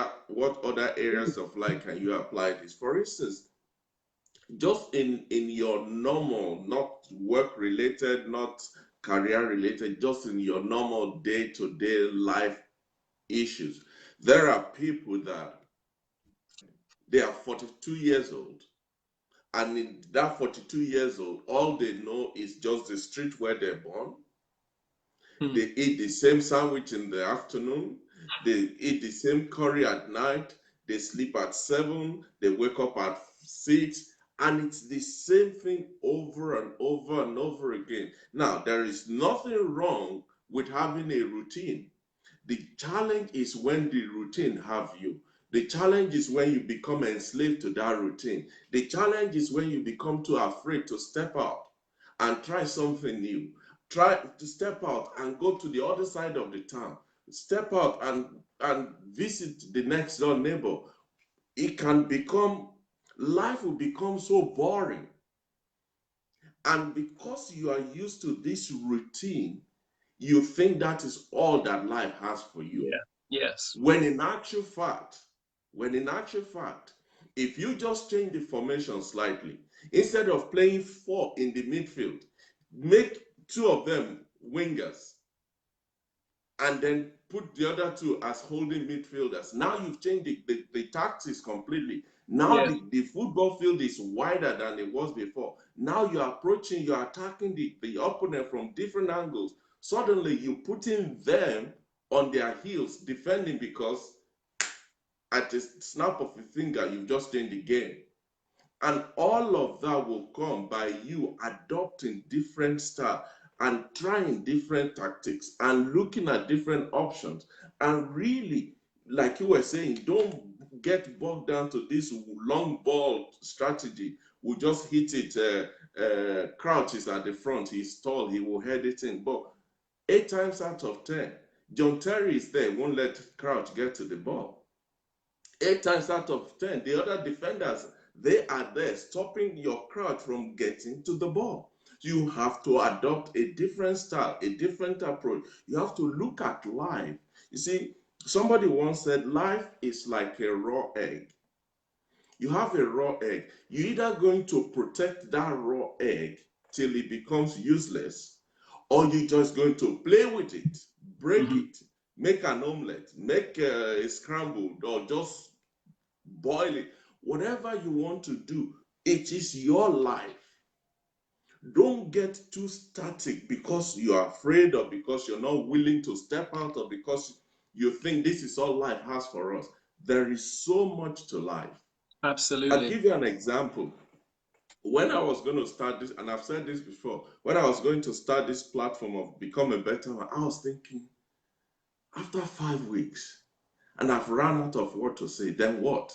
other areas of life can you apply this? For instance, just in your normal, not work related, not career related, just in your normal day-to-day life issues, there are people that they are 42 years old, and in that 42 years old, all they know is just the street where they're born. They eat the same sandwich in the afternoon, they eat the same curry at night, they sleep at 7, they wake up at 6, and it's the same thing over and over and over again. Now, there is nothing wrong with having a routine. The challenge is when the routine have you. The challenge is when you become enslaved to that routine. The challenge is when you become too afraid to step out and try something new. Try to step out and go to the other side of the town. Step out and visit the next door neighbor. Life will become so boring. And because you are used to this routine, you think that is all that life has for you. Yeah. Yes. When in actual fact, if you just change the formation slightly, instead of playing 4 in the midfield, make 2 of them wingers, and then put the other 2 as holding midfielders. Now you've changed the tactics completely. Now the football field is wider than it was before. Now you're attacking the opponent from different angles. Suddenly you're putting them on their heels defending, because at a snap of a finger, you've just changed the game. And all of that will come by you adopting different style and trying different tactics and looking at different options. And really, like you were saying, don't get bogged down to this long ball strategy. We'll just hit it. Crouch is at the front. He's tall. He will head it in. But 8 times out of 10, John Terry is there, won't let Crouch get to the ball. 8 times out of 10, the other defenders, they are there stopping your Crouch from getting to the ball. You have to adopt a different style, a different approach. You have to look at life. You see, somebody once said, life is like a raw egg. You have a raw egg. You're either going to protect that raw egg till it becomes useless, or you're just going to play with it, break it, make an omelette, make a scrambled, or just boil it. Whatever you want to do, it is your life. Don't get too static because you're afraid, or because you're not willing to step out, or because you think this is all life has for us. There is so much to life. I'll Absolutely. give you an example. When I was going to start this, and I've said this before, when I was going to start this platform of Become a Better Man, I was thinking, after 5 weeks, and I've run out of what to say, then what?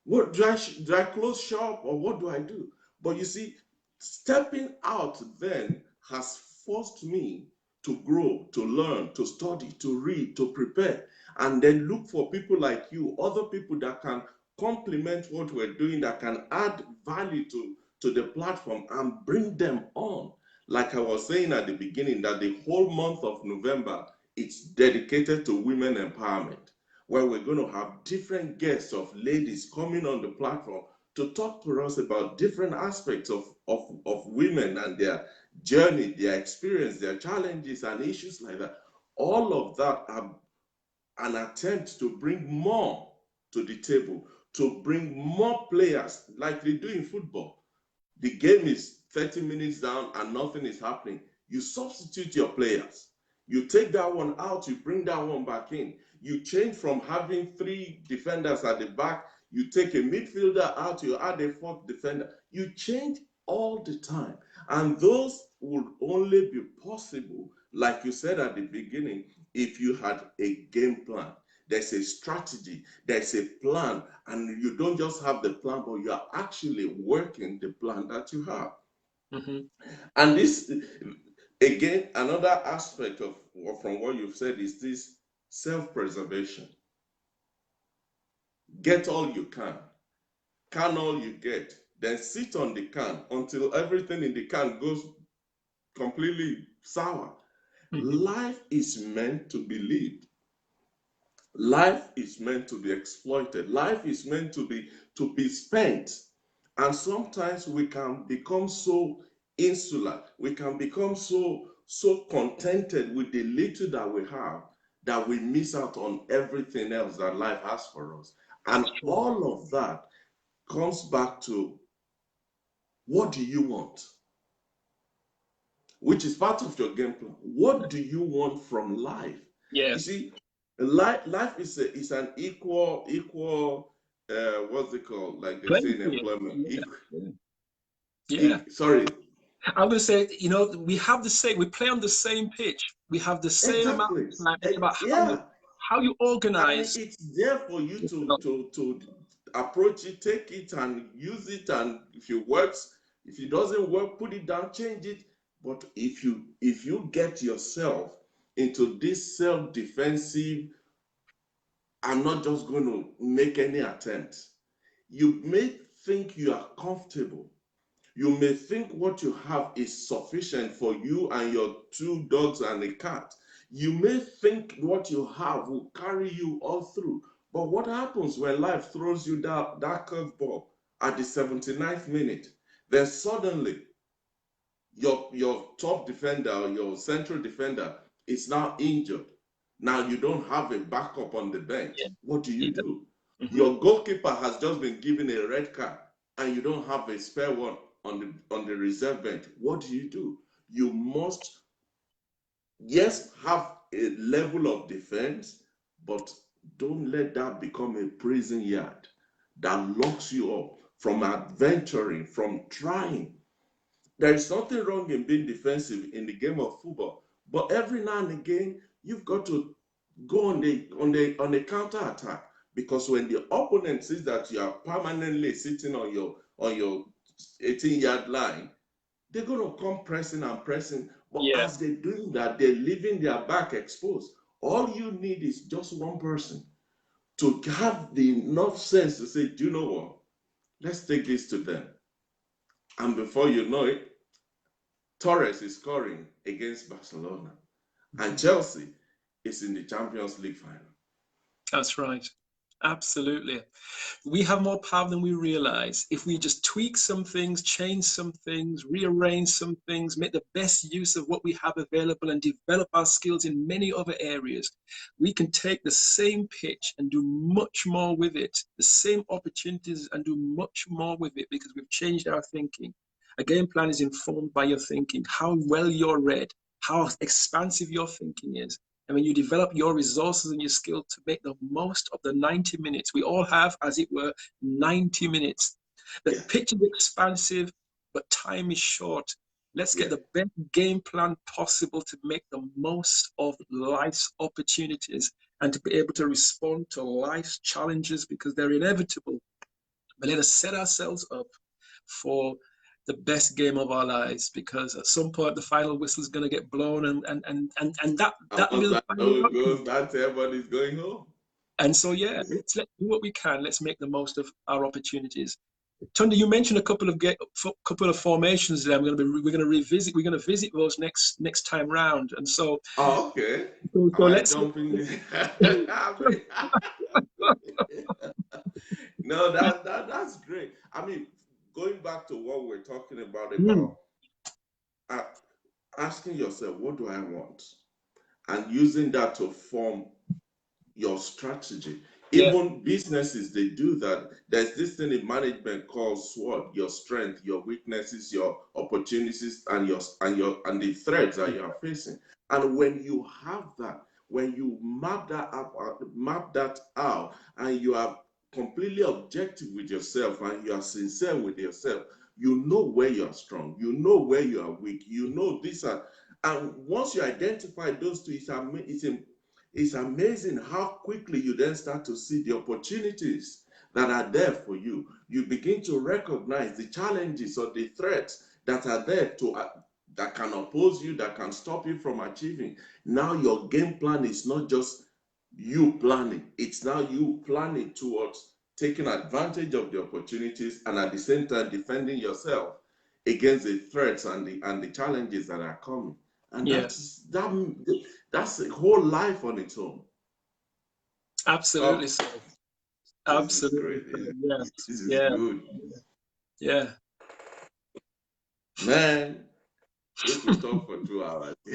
What do I close shop or what do I do? But you see, stepping out then has forced me to grow, to learn, to study, to read, to prepare, and then look for people like you, other people that can complement what we're doing, that can add value to the platform and bring them on. Like I was saying at the beginning, that the whole month of November, it's dedicated to women empowerment, where we're going to have different guests of ladies coming on the platform to talk to us about different aspects of women and their journey, their experience, their challenges and issues like that. All of that are an attempt to bring more to the table, to bring more players like they do in football. The game is 30 minutes down and nothing is happening. You substitute your players. You take that one out, you bring that one back in. You change from having 3 defenders at the back, you take a midfielder out, you add a 4th defender. You change all the time. And those would only be possible, like you said at the beginning, if you had a game plan. There's a strategy, there's a plan, and you don't just have the plan, but you are actually working the plan that you have. Mm-hmm. And this, again, another aspect of from what you've said is this self-preservation. Get all you can all you get, then sit on the can until everything in the can goes completely sour. Mm-hmm. Life is meant to be lived. Life is meant to be exploited. Life is meant to be spent. And sometimes we can become so insular. We can become so contented with the little that we have that we miss out on everything else that life has for us. And That's true. all of that comes back to, what do you want? Which is part of your game plan. What do you want from life? Yeah. You see, life is an equal what's it called? Like they say Playing in field. employment. Yeah. Yeah. Sorry. I'm going to say, we have the same, we play on the same pitch. We have the same amount Exactly. of time. It's about Yeah. how you And organize. it's there for you to approach it, take it and use it. And if it works, if it doesn't work, put it down, change it. But if you get yourself into this self-defensive, I'm not just going to make any attempt. You may think you are comfortable. You may think what you have is sufficient for you and your 2 dogs and a cat. You may think what you have will carry you all through. But what happens when life throws you that curveball at the 79th minute? Then suddenly your top defender or your central defender is now injured. Now you don't have a backup on the bench. Yeah. What do you do? Mm-hmm. Your goalkeeper has just been given a red card and you don't have a spare one on the reserve bench. What do? You must, yes, have a level of defense, but don't let that become a prison yard that locks you up from adventuring, from trying. There is nothing wrong in being defensive in the game of football, but every now and again you've got to go on the counter attack, because when the opponent sees that you are permanently sitting on your 18-yard line, they're going to come pressing and pressing. But Yeah. as they're doing that, they're leaving their back exposed. All you need is just one person to have the enough sense to say, do you know what? Let's take this to them. And before you know it, Torres is scoring against Barcelona, and Chelsea is in the Champions League final. That's right. Absolutely. We have more power than we realize. If we just tweak some things, change some things, rearrange some things, make the best use of what we have available and develop our skills in many other areas, we can take the same pitch and do much more with it, the same opportunities and do much more with it, because we've changed our thinking. A game plan is informed by your thinking, how well you're read, how expansive your thinking is. And when you develop your resources and your skill to make the most of the 90 minutes, we all have, as it were, 90 minutes. The Yeah. pitch is expansive, but time is short. Let's get Yeah. the best game plan possible to make the most of life's opportunities and to be able to respond to life's challenges because they're inevitable. But let us set ourselves up for the best game of our lives, because at some point the final whistle is going to get blown, and that will be Once the I know final it outcome. goes, that's everybody's going home. And so, yeah, let's do what we can. Let's make the most of our opportunities. Tony, you mentioned a couple of formations there. We're going to visit those next time round. And so, Oh, okay. so Am I let's. jumping? No, that's great. I mean, going back to what we're talking about Mm, uh, asking yourself, what do I want? And using that to form your strategy. yeah, Even businesses, they do that. There's this thing in management called SWOT: your strength, your weaknesses, your opportunities, and the threats that you are facing. And when you have that, when you map that out, and you are completely objective with yourself and you are sincere with yourself, you know where you are strong, you know where you are weak, you know these are. And once you identify those two, it's amazing how quickly you then start to see the opportunities that are there for you. You begin to recognize the challenges or the threats that are there that can oppose you, that can stop you from achieving. Now your game plan is not just you planning, it's now you planning towards taking advantage of the opportunities and at the same time defending yourself against the threats and the challenges that are coming. And yeah, that's a whole life on its own. absolutely Oh, so. this is Absolutely great. so. Yeah, Yes, this is yeah, good. yeah. Man, we could talk for 2 hours. We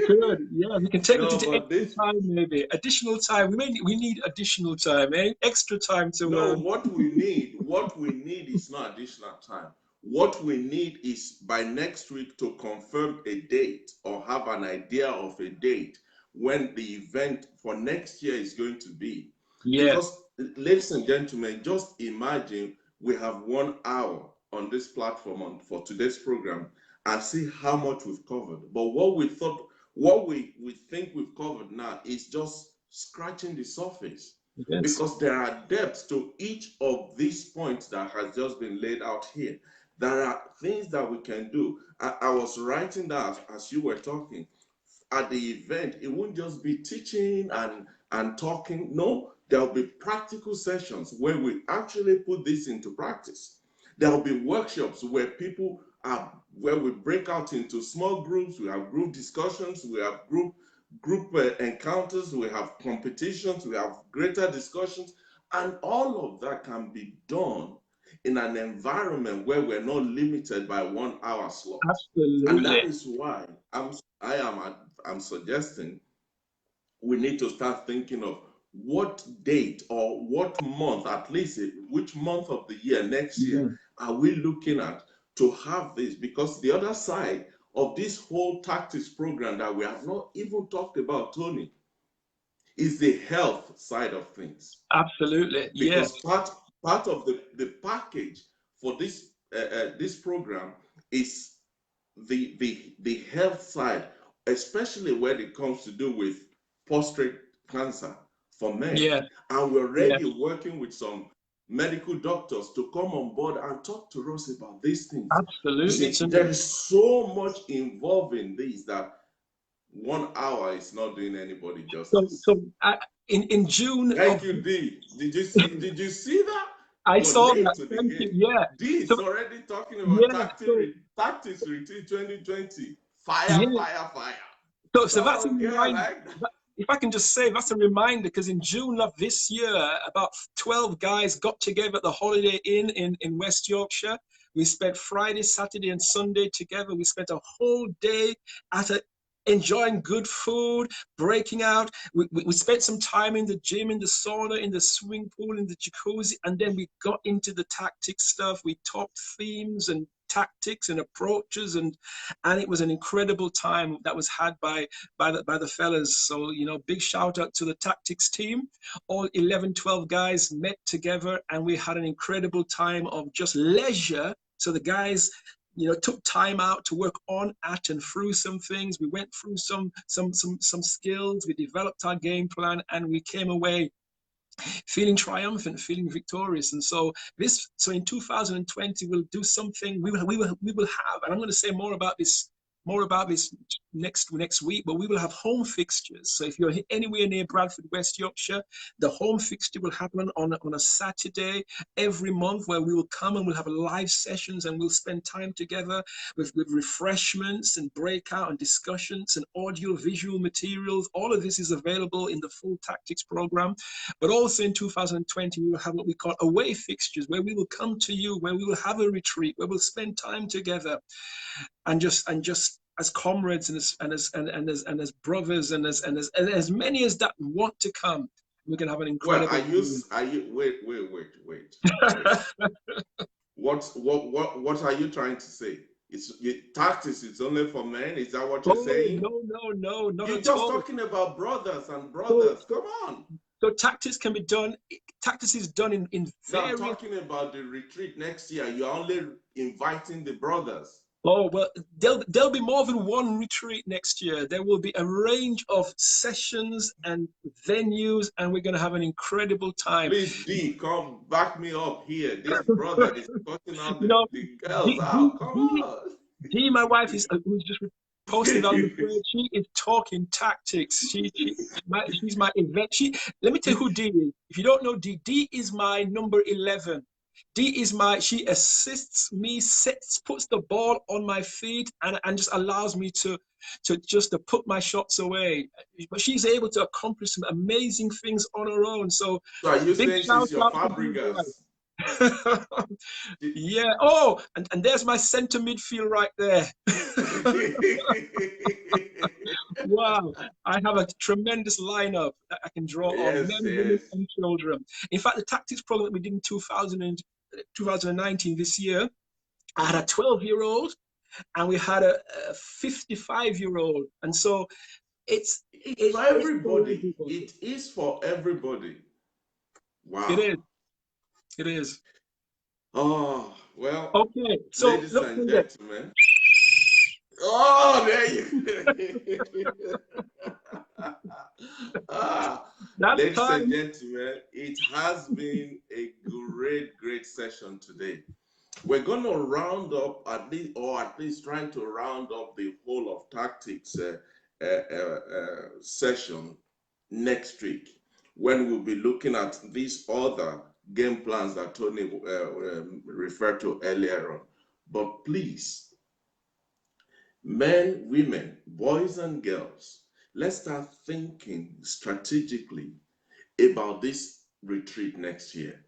could, yeah. We can take it No, into but extra this, time, maybe additional time. We need additional time, eh? Extra time to. no, what we need is not additional time. What we need is by next week to confirm a date or have an idea of a date when the event for next year is going to be. Yeah, Because, ladies and gentlemen, just imagine we have 1 hour on this platform for today's program and see how much we've covered. But what we think we've covered now is just scratching the surface, yes, because there are depths to each of these points that has just been laid out here. There are things that we can do. I was writing that as you were talking. At the event, it won't just be teaching and talking. No, there'll be practical sessions where we actually put this into practice. There'll be workshops where we break out into small groups. We have group discussions. We have group encounters. We have competitions. We have greater discussions, and all of that can be done in an environment where we're not limited by 1 hour slot. And absolutely. that is why I'm suggesting we need to start thinking of what date or what month, at least which month of the year next year Mhm. are we looking at to have this. Because the other side of this whole tactics program that we have not even talked about, Tony, is the health side of things. Absolutely, Because yes, part of the package for this program is the health side, especially when it comes to do with prostate cancer for men. yeah, And we're yeah, already working with some medical doctors to come on board and talk to us about these things. You absolutely. see, there is so much involved in this that 1 hour is not doing anybody justice. So in June Thank of you, D. Did you see that? I You're saw late that. to the Thank you. game. Yeah. D So is already talking about yeah. So tactics retreat 2020. Fire, yeah. fire, fire. So that's a Okay, I reminder. like that. If I can just say, that's a reminder, because in June of this year, about 12 guys got together at the Holiday Inn in West Yorkshire. We spent Friday, Saturday, and Sunday together. We spent a whole day at a enjoying good food, breaking out. We spent some time in the gym, in the sauna, in the swimming pool, in the jacuzzi, and then we got into the tactics stuff. We talked themes and tactics and approaches, and it was an incredible time that was had by the fellas. So, you know, big shout out to the tactics team. All 11, 12 guys met together, and we had an incredible time of just leisure. So the guys, you know, took time out to work on, at, and through some things. We went through some skills. We developed our game plan, and we came away feeling triumphant, feeling victorious. And so in 2020, we'll do something. We will have, and I'm going to say more about this next week, but we will have home fixtures. So if you're anywhere near Bradford, West Yorkshire, the home fixture will happen on a Saturday every month, where we will come and we'll have live sessions, and we'll spend time together with refreshments and breakout and discussions and audio visual materials. All of this is available in the full tactics program. But also in 2020, we will have what we call away fixtures, where we will come to you, where we will have a retreat, where we'll spend time together, and just as comrades and as brothers and as many as that want to come. We can have an incredible. Wait. What are you trying to say? Tactics is only for men. Is that what you're saying? No, not You're at just all. Talking about brothers and brothers. Come on. So tactics can be done. Tactics is done in various. No, I'm talking about the retreat next year. You're only inviting the brothers. Oh, well, there'll be more than one retreat next year. There will be a range of sessions and venues, and we're going to have an incredible time. Please, D, come back me up here. This brother is cutting out the girls out. Come on. D, my wife, who's just posted on the thread, she is talking tactics. She's my event. Let me tell you who D is. If you don't know D, D is my number 11. D is she assists me, puts the ball on my feet, and just allows me to put my shots away. But she's able to accomplish some amazing things on her own. So are you saying she's your Fabregas? Yeah. Oh, and there's my center midfield right there. Wow, I have a tremendous lineup that I can draw on, men, women, and children. In fact, the tactics program that we did in 2019 this year, I had a 12-year-old and we had a 55-year-old, and so it's for everybody. It is for everybody. Wow. It is. Oh, well. Okay, so ladies and gentlemen. Oh, there you ladies and gentlemen, it has been a great session today. We're going to round up at least trying to round up the whole of tactics session next week, when we'll be looking at these other game plans that Tony referred to earlier on. But please, men, women, boys and girls, let's start thinking strategically about this retreat next year.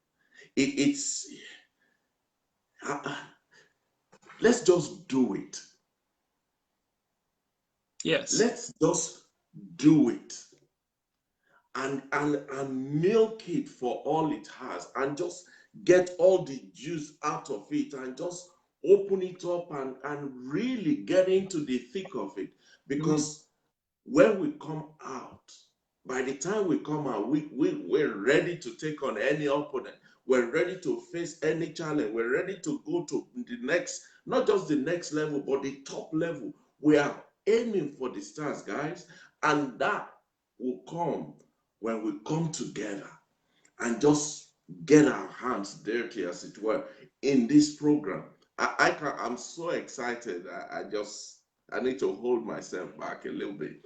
Let's just do it. Yes. Let's just do it and milk it for all it has, and just get all the juice out of it, and just open it up and really get into the thick of it. Because when we come out, by the time we come out, we're ready to take on any opponent. We're ready to face any challenge. We're ready to go to the next, not just the next level, but the top level. We are aiming for the stars, guys. And that will come when we come together and just get our hands dirty, as it were, in this program. I'm so excited. I need to hold myself back a little bit.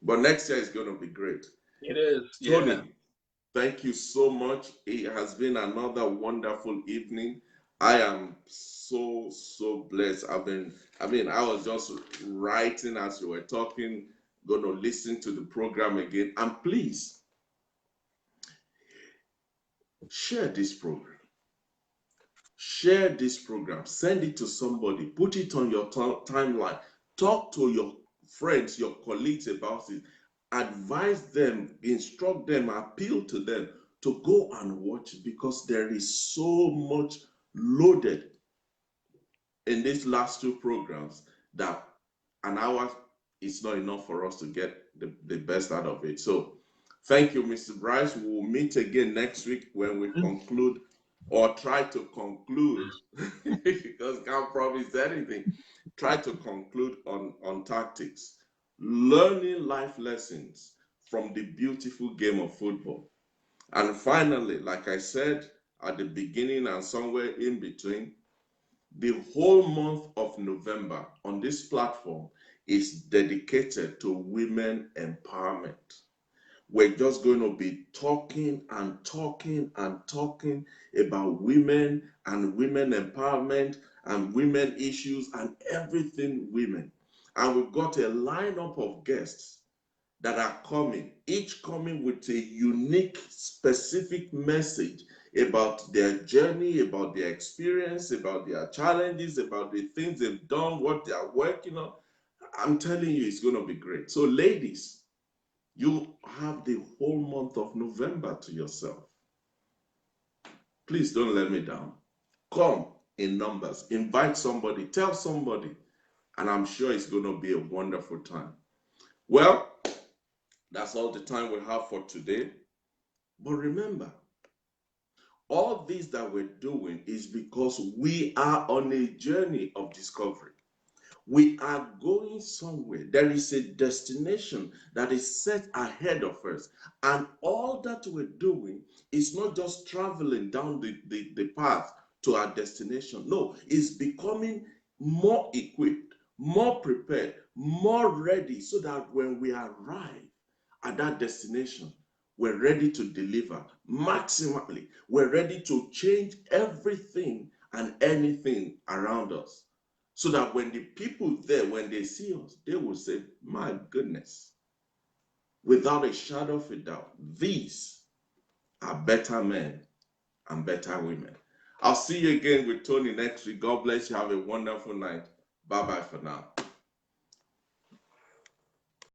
But next year is going to be great. It is. Tony, yeah. Thank you so much. It has been another wonderful evening. I am so blessed. I was just writing as you were talking, going to listen to the program again. And please, share this program. Share this program. Send it to somebody. Put it on your timeline. Talk to your friends, your colleagues about it. Advise them, instruct them, appeal to them to go and watch it, because there is so much loaded in these last two programs that an hour is not enough for us to get the best out of it. So thank you, Mr. Bryce. We'll meet again next week when we conclude or try to conclude, because can't promise anything. Try to conclude on tactics, learning life lessons from the beautiful game of football. And finally, like I said at the beginning and somewhere in between, the whole month of November on this platform is dedicated to women empowerment. We're just going to be talking and talking and talking about women and women empowerment and women issues and everything women. And we've got a lineup of guests that are coming, each coming with a unique, specific message about their journey, about their experience, about their challenges, about the things they've done, what they are working on. I'm telling you, it's going to be great. So, ladies, you have the whole month of November to yourself. Please don't let me down. Come in numbers, invite somebody, tell somebody, and I'm sure it's going to be a wonderful time. Well, that's all the time we have for today. But remember, all this that we're doing is because we are on a journey of discovery. We are going somewhere. There is a destination that is set ahead of us. And all that we're doing is not just traveling down the path to our destination. No, it's becoming more equipped, more prepared, more ready, so that when we arrive at that destination, we're ready to deliver maximally. We're ready to change everything and anything around us. So that when the people there, when they see us, they will say, my goodness, without a shadow of a doubt, these are better men and better women. I'll see you again with Tony next week. God bless you. Have a wonderful night. Bye-bye for now.